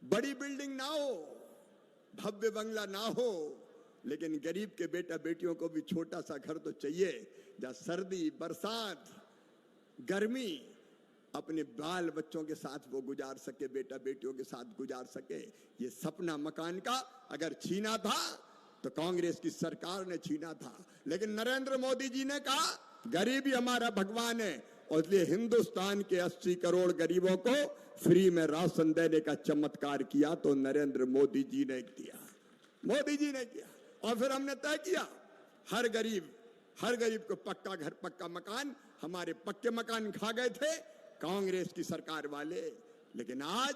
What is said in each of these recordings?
बड़ी बिल्डिंग ना हो, भव्य बंगला ना हो, लेकिन गरीब के बेटा बेटियों को भी छोटा सा घर तो चाहिए, जहां सर्दी, बरसात, गर्मी अपने बाल बच्चों के साथ वो गुजार सके, बेटा बेटियों के साथ गुजार सके। ये सपना मकान का अगर छीना था तो कांग्रेस की सरकार ने छीना था, लेकिन नरेंद्र मोदी जी ने कहा गरीबी हमारा भगवान है, और इसलिए हिंदुस्तान के 80 करोड़ गरीबों को फ्री में राशन देने का चमत्कार किया तो नरेंद्र मोदी जी ने किया, मोदी जी ने किया। और फिर हमने तय किया हर गरीब को पक्का घर, पक्का मकान। हमारे पक्के मकान खा गए थे कांग्रेस की सरकार वाले, लेकिन आज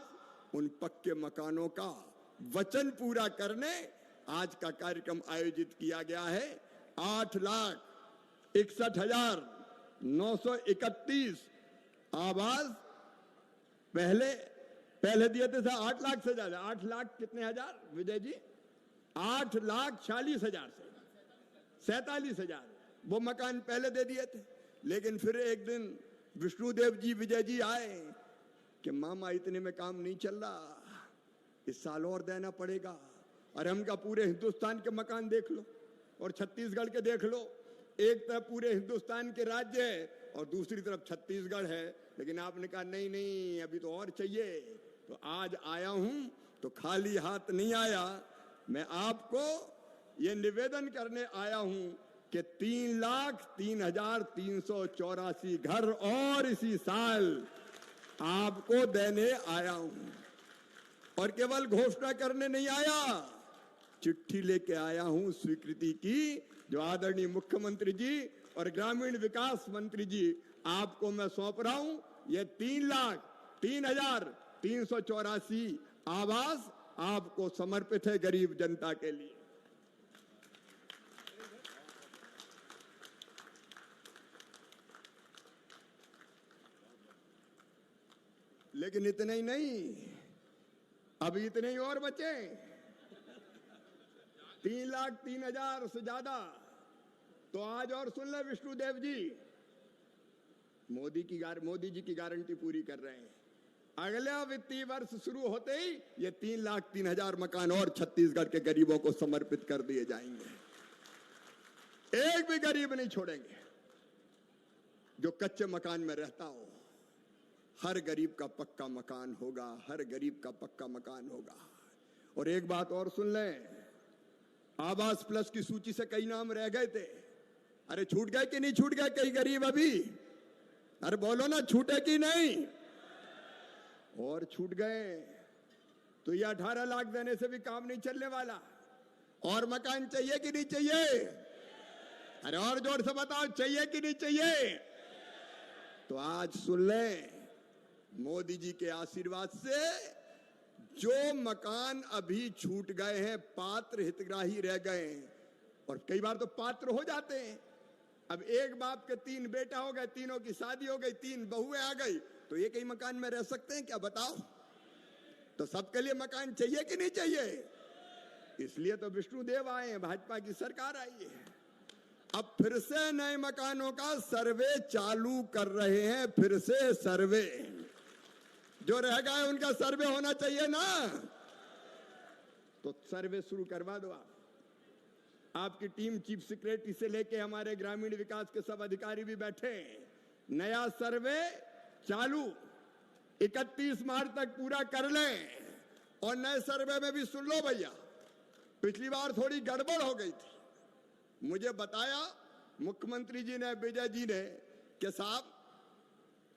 उन पक्के मकानों का वचन पूरा करने आज का कार्यक्रम आयोजित किया गया है। 8,61,931 आवास पहले दिए थे 8 लाख से ज्यादा, 8 लाख कितने हजार विजय जी, 8,40,000 से 47,000 वो मकान पहले दे दिए थे। लेकिन फिर एक दिन विष्णुदेव जी, विजय जी आए कि मामा इतने में काम नहीं चल रहा, इस साल और देना पड़ेगा। और हमका पूरे हिंदुस्तान के मकान देख लो और छत्तीसगढ़ के देख लो, एक तरफ पूरे हिंदुस्तान के राज्य है और दूसरी तरफ छत्तीसगढ़ है, लेकिन आपने कहा नहीं नहीं अभी तो और चाहिए। तो आज आया हूं तो खाली हाथ नहीं आया, मैं आपको ये निवेदन करने आया हूं कि 3,03,384 घर और इसी साल आपको देने आया हूं। और केवल घोषणा करने नहीं आया, चिट्ठी लेके आया हूं स्वीकृति की, जो आदरणीय मुख्यमंत्री जी और ग्रामीण विकास मंत्री जी आपको मैं सौंप रहा हूं। ये 3,03,384 आवास आपको समर्पित है गरीब जनता के लिए। लेकिन इतने ही नहीं, अभी इतने ही और बचे, 3,03,000 से ज्यादा। तो आज और सुन ले विष्णुदेव जी, मोदी जी की गारंटी पूरी कर रहे हैं। अगला वित्तीय वर्ष शुरू होते ही ये 3,03,000 मकान और छत्तीसगढ़ के गरीबों को समर्पित कर दिए जाएंगे। एक भी गरीब नहीं छोड़ेंगे जो कच्चे मकान में रहता हो। हर गरीब का पक्का मकान होगा, हर गरीब का पक्का मकान होगा। और एक बात और सुन लें, आवास प्लस की सूची से कई नाम रह गए थे। अरे छूट गए कि नहीं छूट गए कई गरीब अभी? अरे बोलो ना, छूटे कि नहीं? और छूट गए तो ये 18 लाख देने से भी काम नहीं चलने वाला। और मकान चाहिए कि नहीं चाहिए? अरे और जोर से बताओ, चाहिए कि नहीं चाहिए? तो आज सुन लें, मोदी जी के आशीर्वाद से जो मकान अभी छूट गए हैं, पात्र हितग्राही रह गए हैं, और कई बार तो पात्र हो जाते हैं। अब एक बाप के 3 बेटा हो गए, तीनों की शादी हो गई, 3 बहुएं आ गई, तो एक ही मकान में रह सकते हैं क्या? बताओ। तो सबके लिए मकान चाहिए कि नहीं चाहिए? इसलिए तो विष्णुदेव आए हैं, भाजपा की सरकार आई है। अब फिर से नए मकानों का सर्वे चालू कर रहे हैं, फिर से सर्वे। जो रह गए उनका सर्वे होना चाहिए ना, तो सर्वे शुरू करवा दो आप। आपकी टीम चीफ सेक्रेटरी से लेके हमारे ग्रामीण विकास के सब अधिकारी भी बैठे। नया सर्वे चालू 31 मार्च तक पूरा कर लें। और नए सर्वे में भी सुन लो भैया, पिछली बार थोड़ी गड़बड़ हो गई थी। मुझे बताया मुख्यमंत्री जी ने, विजय जी ने, कि साहब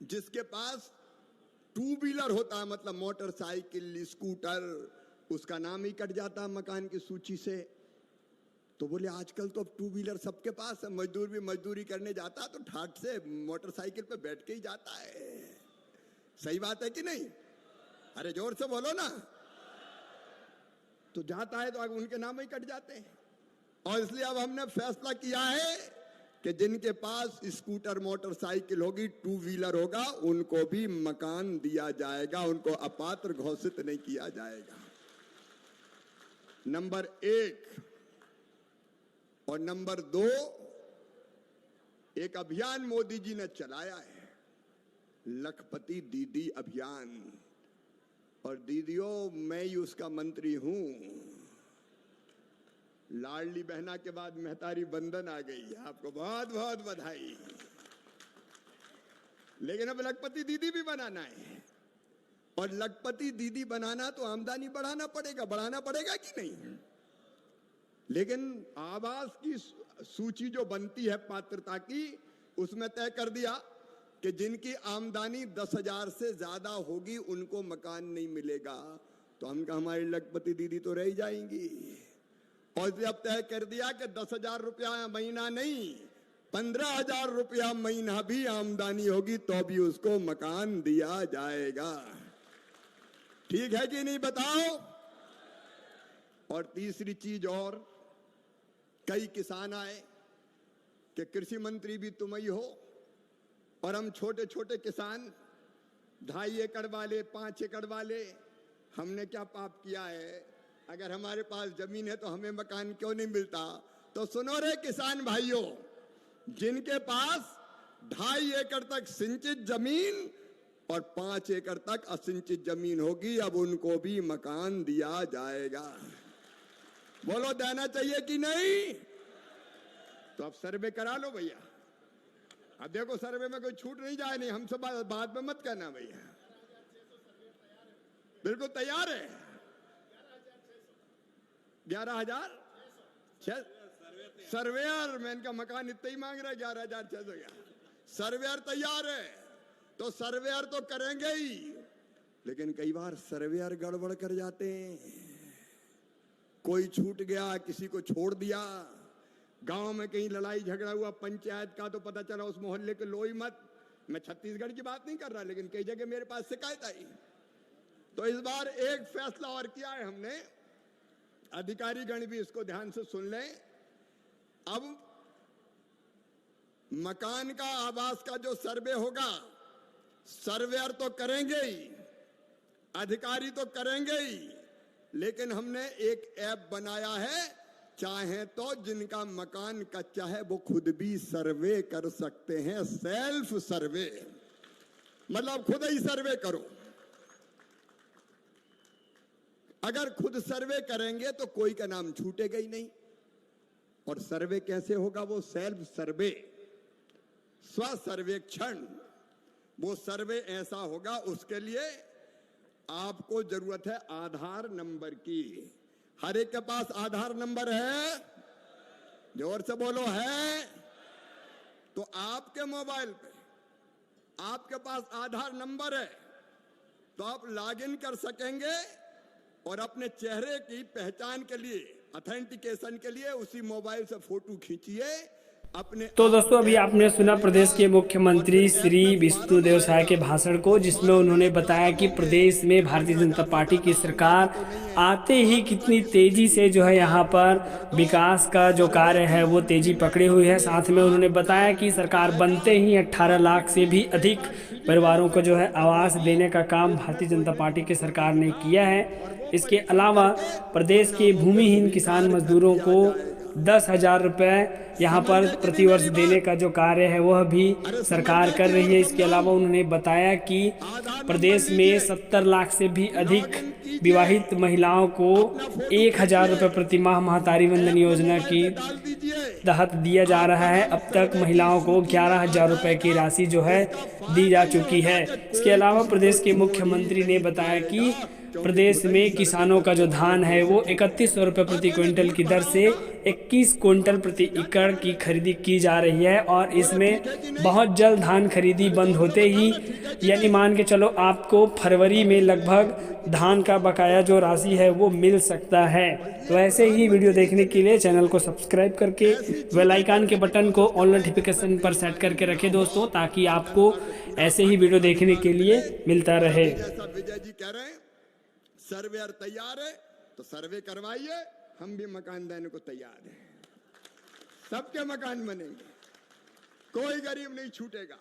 जिसके पास 2 व्हीलर होता है, मतलब मोटरसाइकिल, स्कूटर, उसका नाम ही कट जाता है मकान की सूची से। तो बोले आजकल तो अब 2 व्हीलर सबके पास है, मजदूर भी मजदूरी करने जाता है तो ठाट से मोटरसाइकिल पे बैठ के ही जाता है। सही बात है कि नहीं? अरे जोर से बोलो ना। तो जाता है तो अब उनके नाम ही कट जाते हैं। और इसलिए अब हमने फैसला किया है कि जिनके पास स्कूटर, मोटरसाइकिल होगी, 2 व्हीलर होगा, उनको भी मकान दिया जाएगा, उनको अपात्र घोषित नहीं किया जाएगा। नंबर 1। और नंबर 2, एक अभियान मोदी जी ने चलाया है, लखपति दीदी अभियान। और दीदियों, मैं मैं ही उसका मंत्री हूं। लाडली बहना के बाद महतारी बंधन आ गई, आपको बहुत बहुत बधाई। लेकिन अब लखपति दीदी भी बनाना है, और लखपति दीदी बनाना तो आमदनी बढ़ाना पड़ेगा कि नहीं? लेकिन आवास की सूची जो बनती है पात्रता की, उसमें तय कर दिया कि जिनकी आमदनी 10,000 से ज्यादा होगी उनको मकान नहीं मिलेगा। तो हम कहा हमारी लखपति दीदी तो रह जाएंगी। और जब तय कर दिया कि 10,000 रुपया महीना नहीं, 15,000 रुपया महीना भी आमदनी होगी तो भी उसको मकान दिया जाएगा। ठीक है कि नहीं, बताओ? और तीसरी चीज, और कई किसान आए कि कृषि मंत्री भी तुम ही हो, और हम छोटे छोटे किसान 2.5 एकड़ वाले, 5 एकड़ वाले, हमने क्या पाप किया है? अगर हमारे पास जमीन है तो हमें मकान क्यों नहीं मिलता? तो सुनो रे किसान भाइयों, जिनके पास 2.5 एकड़ तक सिंचित जमीन और 5 एकड़ तक असिंचित जमीन होगी, अब उनको भी मकान दिया जाएगा। बोलो देना चाहिए कि नहीं? तो अब सर्वे करा लो भैया। अब देखो सर्वे में कोई छूट नहीं जाए, नहीं हमसे बाद में मत करना भैया। बिल्कुल तैयार है। 11,000 सर्वेयर में इनका मकान इतना ही मांग रहा है, 11,600। सर्वेयर तैयार है तो सर्वेयर तो करेंगे ही, लेकिन कई बार सर्वेयर गड़बड़ कर जाते हैं। कोई छूट गया, किसी को छोड़ दिया, गांव में कहीं लड़ाई झगड़ा हुआ पंचायत का, तो पता चला उस मोहल्ले के लो ही मत। मैं छत्तीसगढ़ की बात नहीं कर रहा, लेकिन कई जगह मेरे पास शिकायत आई। तो इस बार एक फैसला और किया है हमने, अधिकारी गण भी इसको ध्यान से सुन लें। अब मकान का, आवास का जो सर्वे होगा, सर्वेयर तो करेंगे ही, अधिकारी तो करेंगे ही, लेकिन हमने एक ऐप बनाया है, चाहे तो जिनका मकान कच्चा है वो खुद भी सर्वे कर सकते हैं। सेल्फ सर्वे मतलब खुद ही सर्वे करो। अगर खुद सर्वे करेंगे तो कोई का नाम छूटेगा ही नहीं। और सर्वे कैसे होगा? वो सेल्फ सर्वे, स्व सर्वेक्षण। वो सर्वे ऐसा होगा, उसके लिए आपको जरूरत है आधार नंबर की। हर एक के पास आधार नंबर है? जोर से बोलो, है? तो आपके मोबाइल पे आपके पास आधार नंबर है तो आप लॉगिन कर सकेंगे और अपने चेहरे की पहचान के लिए, ऑथेंटिकेशन के लिए उसी मोबाइल से फोटो खींचिए अपने। तो दोस्तों अभी आपने सुना प्रदेश के मुख्यमंत्री श्री विष्णुदेव साय के भाषण को, जिसमें उन्होंने बताया कि प्रदेश में भारतीय जनता पार्टी की सरकार आते ही कितनी तेजी से जो है यहाँ पर विकास का जो कार्य है वो तेजी पकड़ी हुई है। साथ में उन्होंने बताया कि सरकार बनते ही 18 लाख से भी अधिक परिवारों को जो है आवास देने का काम भारतीय जनता पार्टी की सरकार ने किया है। इसके अलावा प्रदेश के भूमिहीन किसान मजदूरों को 10,000 रुपये यहाँ पर प्रतिवर्ष देने का जो कार्य है वह भी सरकार कर रही है। इसके अलावा उन्होंने बताया कि प्रदेश में 70 लाख से भी अधिक विवाहित महिलाओं को 1,000 रुपये प्रति माह महतारी वंदन योजना की तहत दिया जा रहा है। अब तक महिलाओं को 11,000 रुपये की राशि जो है दी जा चुकी है। इसके अलावा प्रदेश के मुख्यमंत्री ने बताया कि प्रदेश में किसानों का जो धान है वो 3100 रुपये प्रति क्विंटल की दर से 21 क्विंटल प्रति एकड़ की खरीदी की जा रही है, और इसमें बहुत जल्द धान खरीदी बंद होते ही, यानी मान के चलो आपको फरवरी में लगभग धान का बकाया जो राशि है वो मिल सकता है। तो ऐसे ही वीडियो देखने के लिए चैनल को सब्सक्राइब करके बेल आइकन के बटन को ऑल नोटिफिकेशन पर सेट करके रखें दोस्तों, ताकि आपको ऐसे ही वीडियो देखने के लिए मिलता रहे। विजय जी कह रहे हैं सर्वेयर तैयार है तो सर्वे करवाइए, हम भी मकान देने को तैयार हैं। सबके मकान बनेंगे, कोई गरीब नहीं छूटेगा।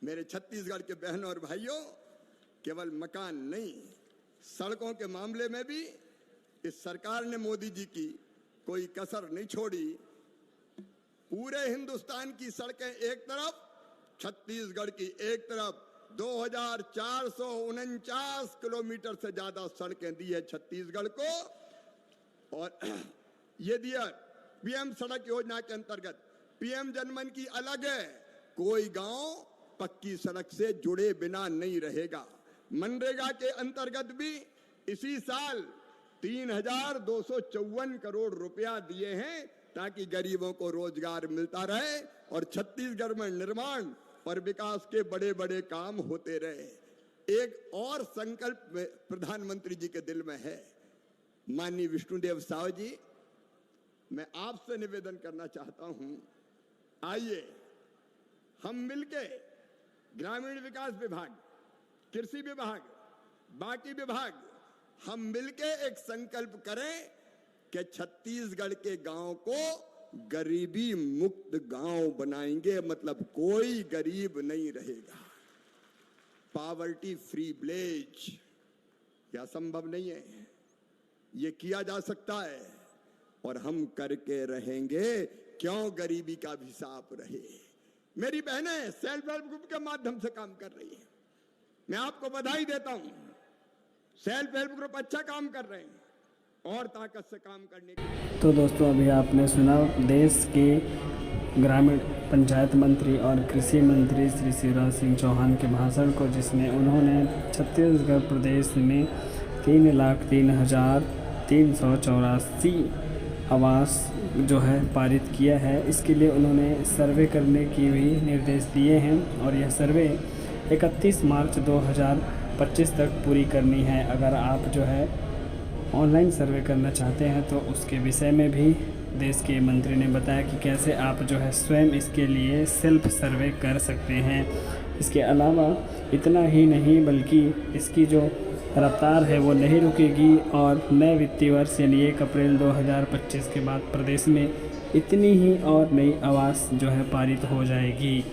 मेरे छत्तीसगढ़ के बहनों और भाइयों, केवल मकान नहीं, सड़कों के मामले में भी इस सरकार ने, मोदी जी की कोई कसर नहीं छोड़ी। पूरे हिंदुस्तान की सड़कें एक तरफ, छत्तीसगढ़ की एक तरफ 2449 किलोमीटर से ज्यादा सड़कें दी है छत्तीसगढ़ को। और ये दिया पीएम सड़क योजना के अंतर्गत। पीएम जनमन की अलग है, कोई गांव पक्की सड़क से जुड़े बिना नहीं रहेगा। मनरेगा के अंतर्गत भी इसी साल 3254 करोड़ रुपया दिए हैं ताकि गरीबों को रोजगार मिलता रहे और छत्तीसगढ़ में निर्माण और विकास के बड़े बड़े काम होते रहे। एक और संकल्प प्रधानमंत्री जी के दिल में है। माननीय विष्णुदेव साव जी, मैं आपसे निवेदन करना चाहता हूं, आइए हम मिलके ग्रामीण विकास विभाग, कृषि विभाग, बाकी विभाग, हम मिलके एक संकल्प करें कि छत्तीसगढ़ के गांव को गरीबी मुक्त गांव बनाएंगे। मतलब कोई गरीब नहीं रहेगा। पॉवर्टी फ्री विलेज यह संभव नहीं है, ये किया जा सकता है और हम करके रहेंगे। क्यों गरीबी का भी हिसाब रहे। मेरी बहनें सेल्फ हेल्प ग्रुप के माध्यम से काम कर रही हैं, मैं आपको बधाई देता हूं। सेल्फ हेल्प ग्रुप अच्छा काम कर रहे हैं और ताकत से काम करने की। तो दोस्तों, अभी आपने सुना देश के ग्रामीण पंचायत मंत्री और कृषि मंत्री श्री शिवराज सिंह चौहान के भाषण को, जिसमें उन्होंने छत्तीसगढ़ प्रदेश में 3,03,384 आवास जो है पारित किया है। इसके लिए उन्होंने सर्वे करने की भी निर्देश दिए हैं और यह सर्वे 31 मार्च 2025 तक पूरी करनी है। अगर आप जो है ऑनलाइन सर्वे करना चाहते हैं तो उसके विषय में भी देश के मंत्री ने बताया कि कैसे आप जो है स्वयं इसके लिए सेल्फ सर्वे कर सकते हैं। इसके अलावा इतना ही नहीं बल्कि इसकी जो रफ्तार है वो नहीं रुकेगी और नए वित्तीय वर्ष यानी 1 अप्रैल 2025 के बाद प्रदेश में इतनी ही और नई आवास जो है पारित हो जाएगी।